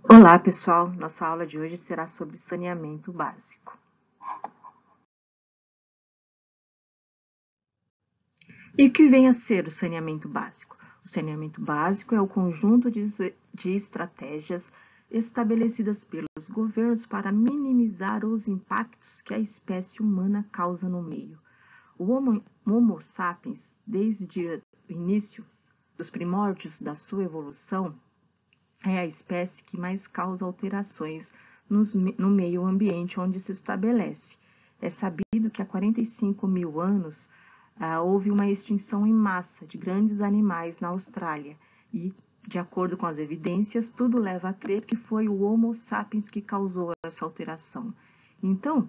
Olá, pessoal! Nossa aula de hoje será sobre saneamento básico. E o que vem a ser o saneamento básico? O saneamento básico é o conjunto de estratégias estabelecidas pelos governos para minimizar os impactos que a espécie humana causa no meio. O Homo sapiens, desde o início dos primórdios da sua evolução, é a espécie que mais causa alterações no meio ambiente onde se estabelece. É sabido que há 45 mil anos houve uma extinção em massa de grandes animais na Austrália e, de acordo com as evidências, tudo leva a crer que foi o Homo sapiens que causou essa alteração. Então,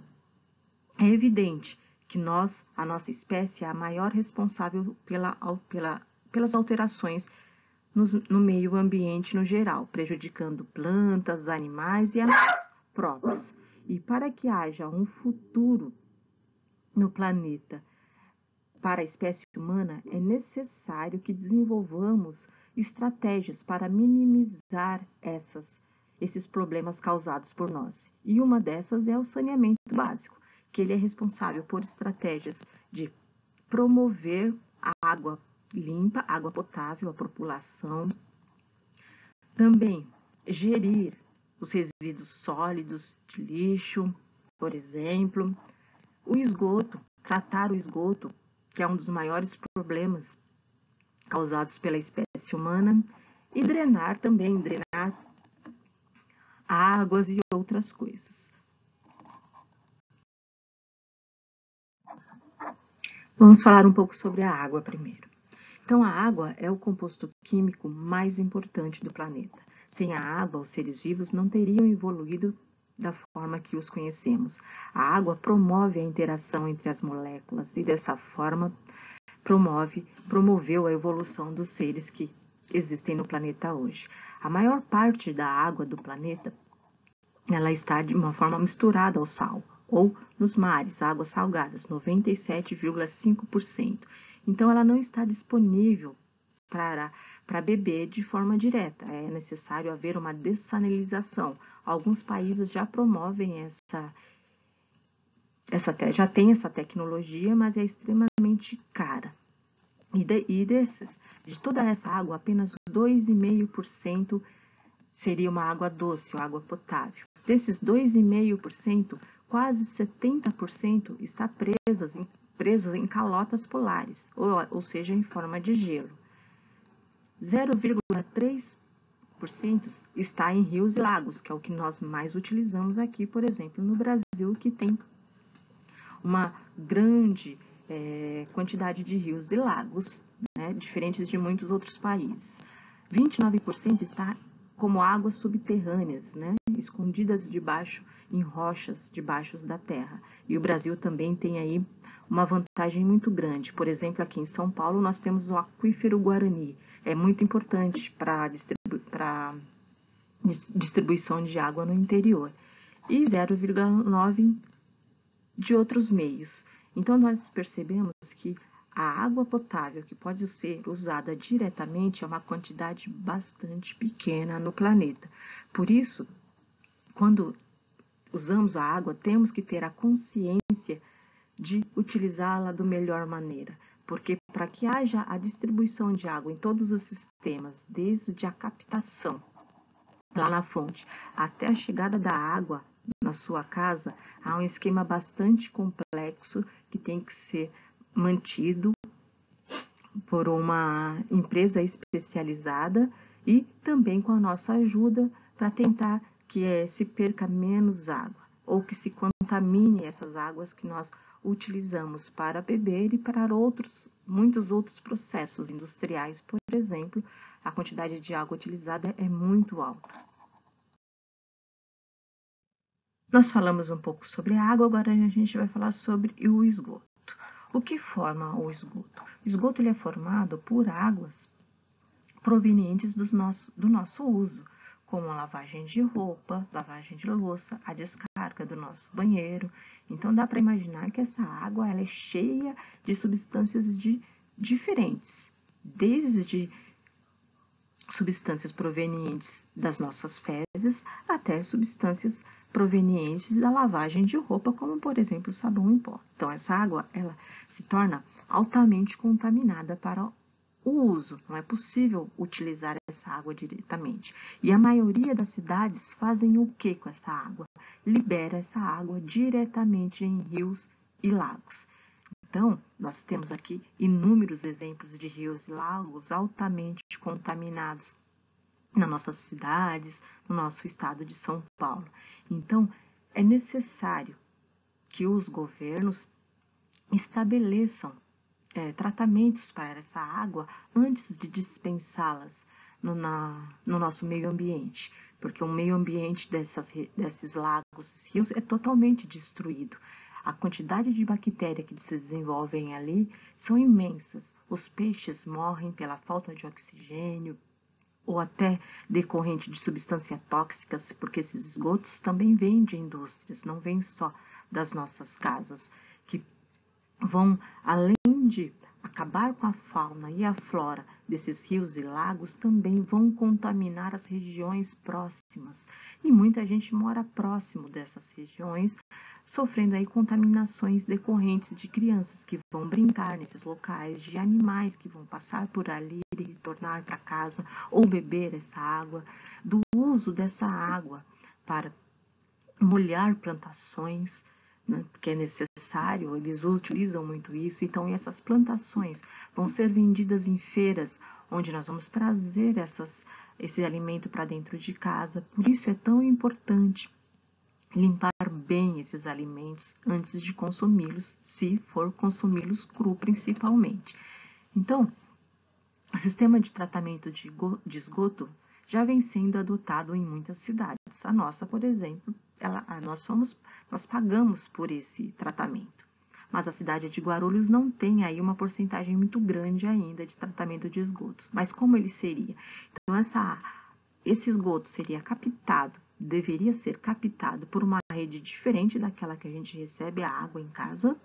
é evidente que a nossa espécie, é a maior responsável pelas alterações no meio ambiente no geral, prejudicando plantas, animais e a nós próprios. E para que haja um futuro no planeta para a espécie humana, é necessário que desenvolvamos estratégias para minimizar esses problemas causados por nós. E uma dessas é o saneamento básico, que ele é responsável por estratégias de promover a água limpa, água potável à população. Também gerir os resíduos sólidos de lixo, por exemplo. O esgoto, tratar o esgoto, que é um dos maiores problemas causados pela espécie humana. E drenar águas e outras coisas. Vamos falar um pouco sobre a água primeiro. Então, a água é o composto químico mais importante do planeta. Sem a água, os seres vivos não teriam evoluído da forma que os conhecemos. A água promove a interação entre as moléculas e, dessa forma, promoveu a evolução dos seres que existem no planeta hoje. A maior parte da água do planeta ela está de uma forma misturada ao sal, ou nos mares, águas salgadas, 97,5%. Então, ela não está disponível para beber de forma direta. É necessário haver uma dessalinização. Alguns países já promovem já tem essa tecnologia, mas é extremamente cara. De toda essa água, apenas 2,5% seria uma água doce ou água potável. Desses 2,5%, quase 70% está preso em calotas polares, ou seja, em forma de gelo. 0,3% está em rios e lagos, que é o que nós mais utilizamos aqui, por exemplo, no Brasil, que tem uma grande quantidade de rios e lagos, né, diferentes de muitos outros países. 29% está como águas subterrâneas, né, escondidas em rochas debaixo da terra. E o Brasil também tem aí uma vantagem muito grande. Por exemplo, aqui em São Paulo, nós temos o aquífero Guarani. É muito importante para distribuição de água no interior. E 0,9% de outros meios. Então, nós percebemos que a água potável que pode ser usada diretamente é uma quantidade bastante pequena no planeta. Por isso, quando usamos a água, temos que ter a consciência de utilizá-la da melhor maneira. Porque para que haja a distribuição de água em todos os sistemas, desde a captação lá na fonte até a chegada da água na sua casa, há um esquema bastante complexo que tem que ser mantido por uma empresa especializada e também com a nossa ajuda para tentar que se perca menos água ou que se contamine essas águas que nós utilizamos para beber e para muitos outros processos industriais. Por exemplo, a quantidade de água utilizada é muito alta. Nós falamos um pouco sobre a água, agora a gente vai falar sobre o esgoto. O que forma o esgoto? O esgoto ele é formado por águas provenientes do nosso uso, como a lavagem de roupa, lavagem de louça, a descarga do nosso banheiro. Então, dá para imaginar que essa água ela é cheia de substâncias diferentes, desde substâncias provenientes das nossas fezes até substâncias provenientes da lavagem de roupa, como por exemplo o sabão em pó. Então essa água ela se torna altamente contaminada para o uso. Não é possível utilizar essa água diretamente. E a maioria das cidades fazem o que com essa água? Libera essa água diretamente em rios e lagos. Então, nós temos aqui inúmeros exemplos de rios e lagos altamente contaminados nas nossas cidades, no nosso estado de São Paulo. Então, é necessário que os governos estabeleçam tratamentos para essa água antes de dispensá-las no nosso meio ambiente, porque o meio ambiente desses lagos, rios, é totalmente destruído. A quantidade de bactérias que se desenvolvem ali são imensas. Os peixes morrem pela falta de oxigênio ou até decorrente de substâncias tóxicas, porque esses esgotos também vêm de indústrias, não vêm só das nossas casas, que vão, além de acabar com a fauna e a flora desses rios e lagos, também vão contaminar as regiões próximas. E muita gente mora próximo dessas regiões, sofrendo aí contaminações decorrentes de crianças que vão brincar nesses locais, de animais que vão passar por ali e retornar para casa ou beber essa água, do uso dessa água para molhar plantações, né, porque é necessário, eles utilizam muito isso. Então essas plantações vão ser vendidas em feiras, onde nós vamos trazer esse alimento para dentro de casa. Por isso é tão importante limpar bem esses alimentos antes de consumi-los, se for consumi-los cru principalmente. Então, o sistema de tratamento de esgoto já vem sendo adotado em muitas cidades. A nossa, por exemplo, nós pagamos por esse tratamento. Mas a cidade de Guarulhos não tem aí uma porcentagem muito grande ainda de tratamento de esgotos. Mas como ele seria? Então, esse esgoto seria captado, deveria ser captado por uma rede diferente daquela que a gente recebe a água em casa,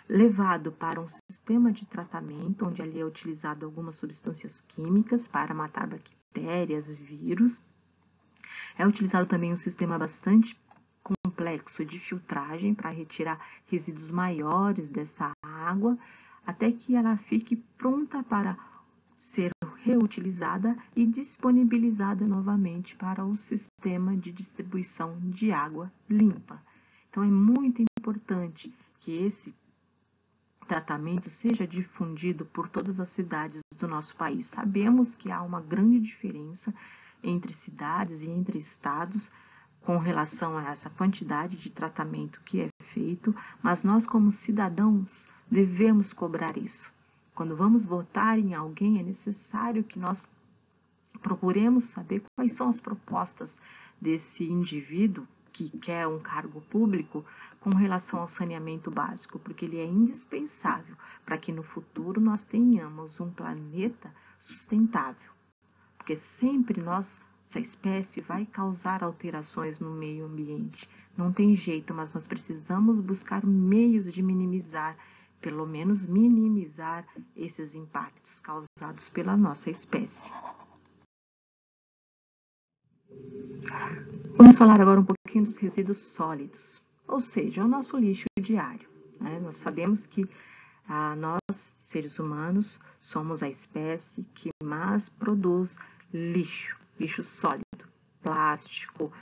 levado para um sistema de tratamento, onde ali é utilizado algumas substâncias químicas para matar bactérias, vírus. É utilizado também um sistema bastante complexo de filtragem para retirar resíduos maiores dessa água, até que ela fique pronta para ser reutilizada e disponibilizada novamente para o sistema de distribuição de água limpa. Então, é muito importante que esse tratamento seja difundido por todas as cidades do nosso país. Sabemos que há uma grande diferença entre cidades e entre estados com relação a essa quantidade de tratamento que é feito, mas nós, como cidadãos, devemos cobrar isso. Quando vamos votar em alguém, é necessário que nós procuremos saber quais são as propostas desse indivíduo que quer um cargo público com relação ao saneamento básico, porque ele é indispensável para que no futuro nós tenhamos um planeta sustentável. Porque sempre essa espécie vai causar alterações no meio ambiente. Não tem jeito, mas nós precisamos buscar meios de minimizar, pelo menos minimizar esses impactos causados pela nossa espécie. Vamos falar agora um pouquinho dos resíduos sólidos, ou seja, o nosso lixo diário. Nós sabemos que nós, seres humanos, somos a espécie que mais produz lixo sólido, plástico,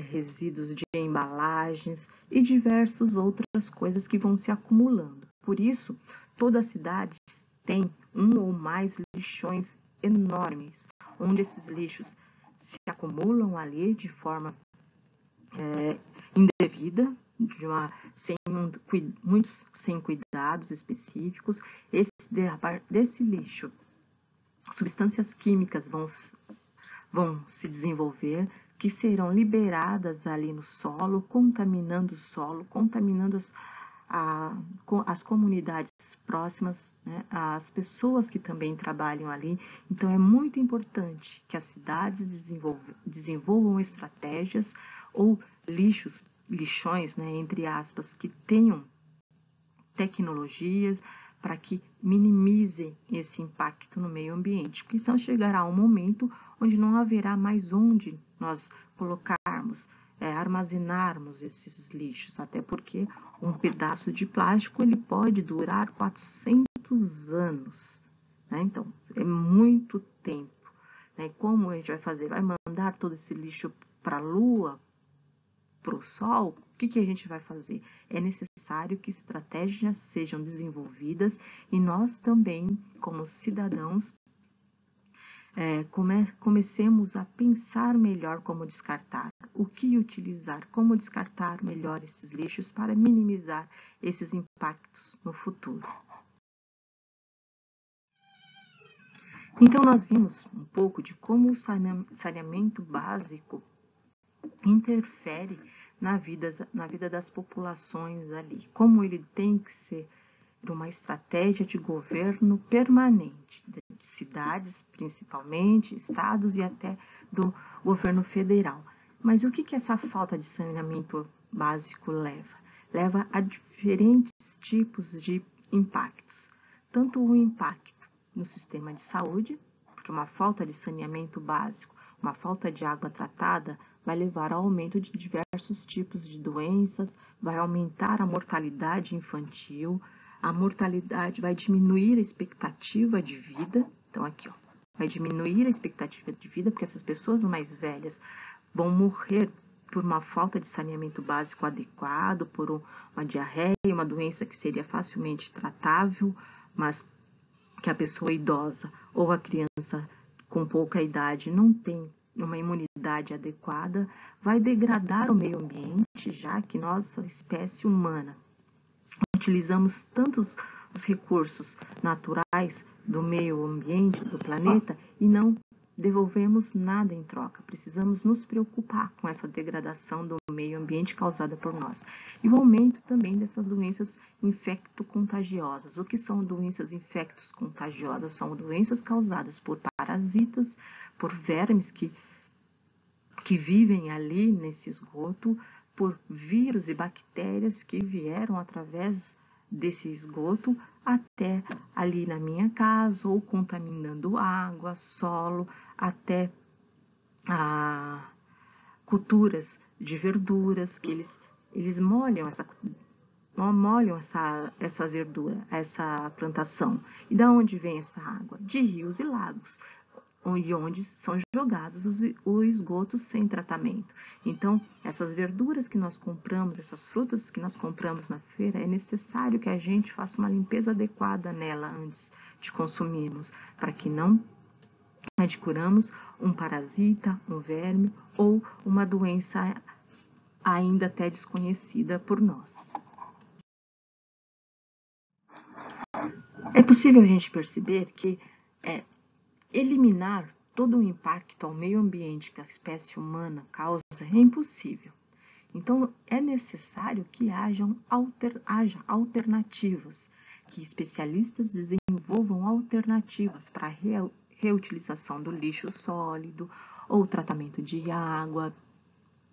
resíduos de embalagens e diversas outras coisas que vão se acumulando. Por isso, toda a cidade tem um ou mais lixões enormes, onde esses lixos se acumulam ali de forma indevida, muitos sem cuidados específicos. Desse lixo, substâncias químicas vão se desenvolver, que serão liberadas ali no solo, contaminando o solo, contaminando as comunidades próximas, né, as pessoas que também trabalham ali. Então, é muito importante que as cidades desenvolvam estratégias ou lixões, né, entre aspas, que tenham tecnologias para que minimizem esse impacto no meio ambiente, porque senão chegará um momento onde não haverá mais onde nós colocarmos, armazenarmos esses lixos, até porque um pedaço de plástico ele pode durar 400 anos, né? Então, é muito tempo. Né? Como a gente vai fazer? Vai mandar todo esse lixo para a Lua, para o Sol? O que a gente vai fazer? É necessário que estratégias sejam desenvolvidas e nós também, como cidadãos, comecemos a pensar melhor como descartar, o que utilizar, como descartar melhor esses lixos para minimizar esses impactos no futuro. Então, nós vimos um pouco de como o saneamento básico interfere na vida das populações ali, como ele tem que ser uma estratégia de governo permanente, de cidades principalmente, estados e até do governo federal. Mas o que essa falta de saneamento básico leva? Leva a diferentes tipos de impactos. Tanto o impacto no sistema de saúde, porque uma falta de saneamento básico, uma falta de água tratada, vai levar ao aumento de diversos tipos de doenças, vai aumentar a mortalidade infantil, a mortalidade vai diminuir a expectativa de vida. Então, aqui, ó, vai diminuir a expectativa de vida, porque essas pessoas mais velhas vão morrer por uma falta de saneamento básico adequado, por uma diarreia, uma doença que seria facilmente tratável, mas que a pessoa idosa ou a criança com pouca idade não tem uma imunidade adequada, vai degradar o meio ambiente, já que nós, a espécie humana, utilizamos tantos os recursos naturais do meio ambiente, do planeta, e não devolvemos nada em troca. Precisamos nos preocupar com essa degradação do meio ambiente causada por nós. E o aumento também dessas doenças infecto-contagiosas. O que são doenças infecto-contagiosas? São doenças causadas por parasitas, por vermes que vivem ali nesse esgoto, por vírus e bactérias que vieram através desse esgoto até ali na minha casa, ou contaminando água, solo, até culturas de verduras, que eles molham essa verdura, essa plantação. E da onde vem essa água? De rios e lagos, onde são jogados o esgoto sem tratamento. Então, essas verduras que nós compramos, essas frutas que nós compramos na feira, é necessário que a gente faça uma limpeza adequada nela antes de consumirmos, para que não adquiramos um parasita, um verme ou uma doença ainda até desconhecida por nós. É possível a gente perceber que eliminar todo o impacto ao meio ambiente que a espécie humana causa é impossível. Então, é necessário que haja alternativas, que especialistas desenvolvam alternativas para a reutilização do lixo sólido, ou tratamento de água,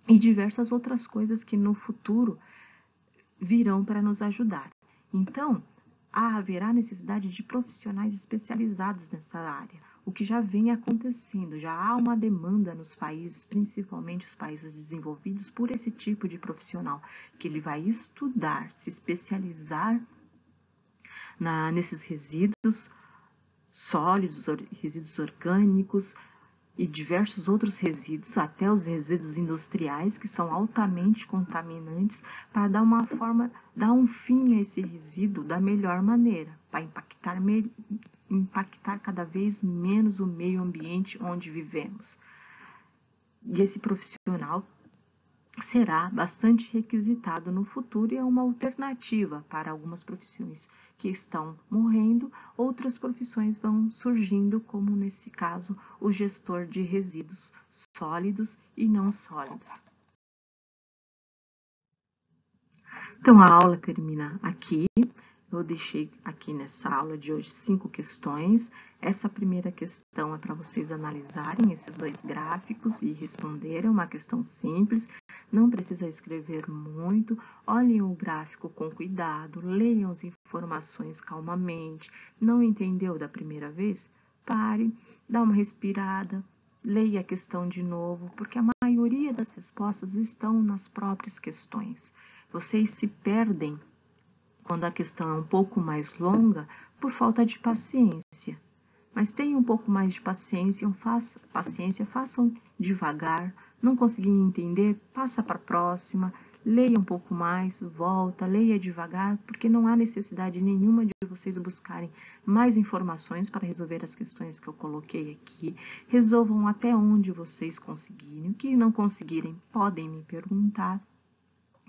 e diversas outras coisas que no futuro virão para nos ajudar. Então, haverá necessidade de profissionais especializados nessa área, o que já vem acontecendo. Já há uma demanda nos países, principalmente os países desenvolvidos, por esse tipo de profissional, que ele vai estudar, se especializar nesses resíduos sólidos, resíduos orgânicos e diversos outros resíduos, até os resíduos industriais, que são altamente contaminantes, para dar um fim a esse resíduo da melhor maneira, para impactar cada vez menos o meio ambiente onde vivemos. E esse profissional será bastante requisitado no futuro e é uma alternativa para algumas profissões que estão morrendo, outras profissões vão surgindo, como nesse caso o gestor de resíduos sólidos e não sólidos. Então a aula termina aqui. Eu deixei aqui nessa aula de hoje 5 questões. Essa primeira questão é para vocês analisarem esses 2 gráficos e responderem, uma questão simples. Não precisa escrever muito, olhem o gráfico com cuidado, leiam as informações calmamente. Não entendeu da primeira vez? Pare, dá uma respirada, leia a questão de novo, porque a maioria das respostas estão nas próprias questões. Vocês se perdem quando a questão é um pouco mais longa por falta de paciência. Mas tenham um pouco mais de paciência, façam devagar. Não conseguindo entender, passa para a próxima, leia um pouco mais, volta, leia devagar, porque não há necessidade nenhuma de vocês buscarem mais informações para resolver as questões que eu coloquei aqui. Resolvam até onde vocês conseguirem. O que não conseguirem, podem me perguntar,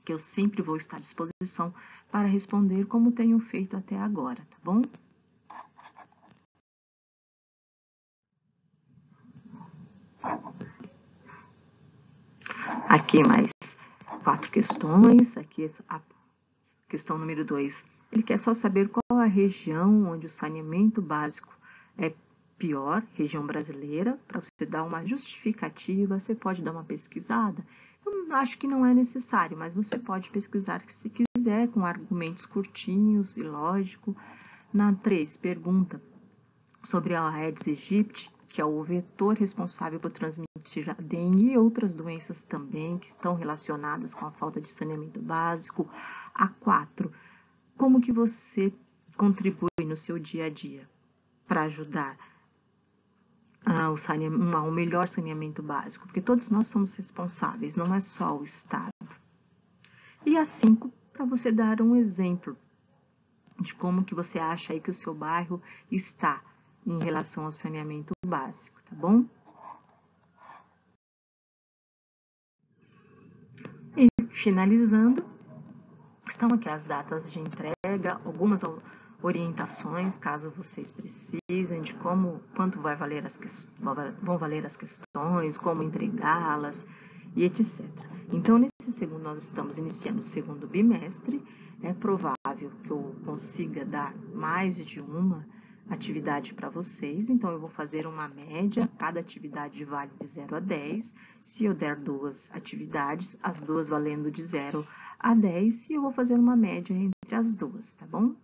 que eu sempre vou estar à disposição para responder como tenho feito até agora, tá bom? Aqui mais 4 questões, aqui a questão número 2. Ele quer só saber qual a região onde o saneamento básico é pior, região brasileira, para você dar uma justificativa, você pode dar uma pesquisada. Eu acho que não é necessário, mas você pode pesquisar se quiser, com argumentos curtinhos e lógico. Na 3, pergunta sobre a Aedes aegypti, que é o vetor responsável por transmitir a dengue e outras doenças também que estão relacionadas com a falta de saneamento básico. A 4, como que você contribui no seu dia a dia para ajudar ao melhor saneamento básico? Porque todos nós somos responsáveis, não é só o Estado. E a 5, para você dar um exemplo de como que você acha aí que o seu bairro está em relação ao saneamento básico, tá bom? E finalizando, estão aqui as datas de entrega, algumas orientações, caso vocês precisem, de quanto vão valer as questões, como entregá-las e etc. Então, nós estamos iniciando o segundo bimestre, é provável que eu consiga dar mais de uma atividade para vocês, então eu vou fazer uma média, cada atividade vale de 0 a 10, se eu der 2 atividades, as duas valendo de 0 a 10, e eu vou fazer uma média entre as duas, tá bom?